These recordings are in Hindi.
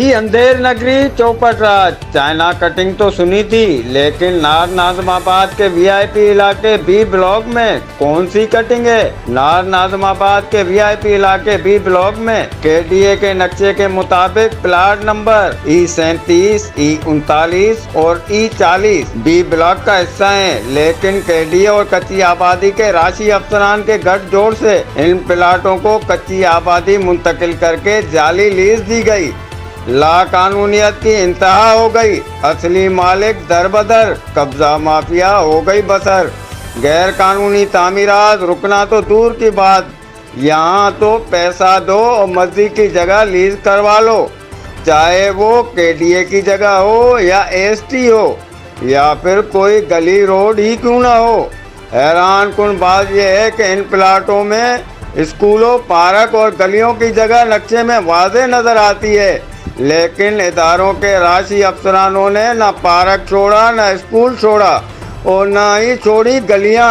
जी अंधेर नगरी चौपट राज। चाइना कटिंग तो सुनी थी, लेकिन नार नाज़िमाबाद के वीआईपी इलाके बी ब्लॉक में कौन सी कटिंग है। नार नाज़िमाबाद के वीआईपी इलाके बी ब्लॉक में केडीए के नक्शे के मुताबिक प्लाट नंबर E37, E39 और E40 बी ब्लॉक का हिस्सा है, लेकिन केडीए और कच्ची आबादी के राशि अफसरान के गठजोड़ से इन प्लाटों को कच्ची आबादी मुंतकिल करके जाली लीज दी गई। लाकानूनियत की इंतहा हो गई। असली मालिक दरबदर, कब्जा माफिया हो गई बसर। गैर कानूनी तामीरात रुकना तो दूर की बात, यहाँ तो पैसा दो और मस्जिद की जगह लीज करवा लो, चाहे वो केडीए की जगह हो या एसटी हो या फिर कोई गली रोड ही क्यों ना हो। हैरान कुन बात यह है कि इन प्लाटों में स्कूलों, पार्क और गलियों की जगह नक्शे में वाज़ेह नजर आती है, लेकिन इदारों के राशि अफसरानों ने न पार्क छोड़ा, न स्कूल छोड़ा और न ही छोड़ी गलियां।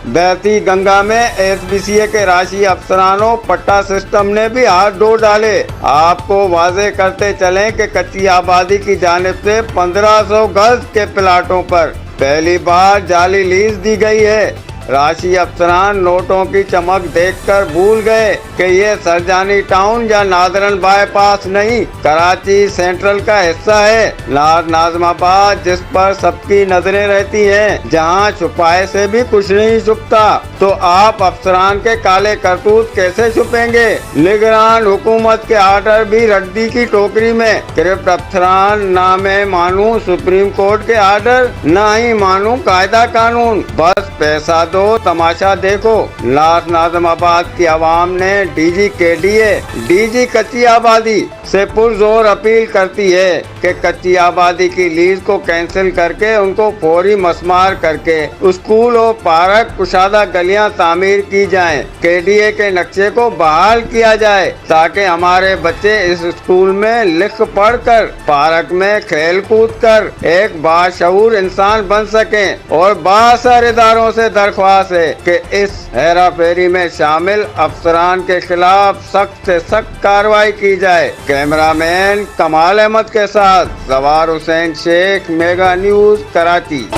बहती गंगा में एसबीसीए के राशि अफसरानों, पट्टा सिस्टम ने भी हाथ धो डाले। आपको वाजे करते चलें कि कच्ची आबादी की जानिब से 1500 गज के प्लाटों पर पहली बार जाली लीज दी गई है। राशि अफसरान नोटों की चमक देखकर भूल गए कि ये सरजानी टाउन या नादरन बाईपास नहीं, कराची सेंट्रल का हिस्सा है। नार नाज़िमाबाद जिस पर सबकी नजरें रहती हैं, जहां छुपाए से भी कुछ नहीं छुपता, तो आप अफसरान के काले करतूत कैसे छुपेंगे। निगरान हुकूमत के आर्डर भी रद्दी की टोकरी में। क्रिप्ट अफसरान ना मैं मानूं सुप्रीम कोर्ट के आर्डर, ना ही मानूं कायदा कानून, बस पैसा दो, तमाशा देखो। नार नाज़िमाबाद की आवाम ने डीजी केडीए, डीजी कच्ची आबादी से पुरजोर अपील करती है कि कच्ची आबादी की लीज को कैंसिल करके उनको फौरी मस्मार करके स्कूल और पार्क, कुशादा गलियां तामीर की जाएं। केडीए के नक्शे को बहाल किया जाए ताकि हमारे बच्चे इस स्कूल में लिख पढ़ कर, पार्क में खेल कूद कर एक बाशऊर इंसान बन सकें। और बासर इदारों से दरख्वास्त है कि इस हेरा फेरी में शामिल अफसरान के खिलाफ सख्त से सख्त कार्रवाई की जाए। कैमरामैन कमाल अहमद के साथ जवार हुसैन शेख, मेगा न्यूज, कराची।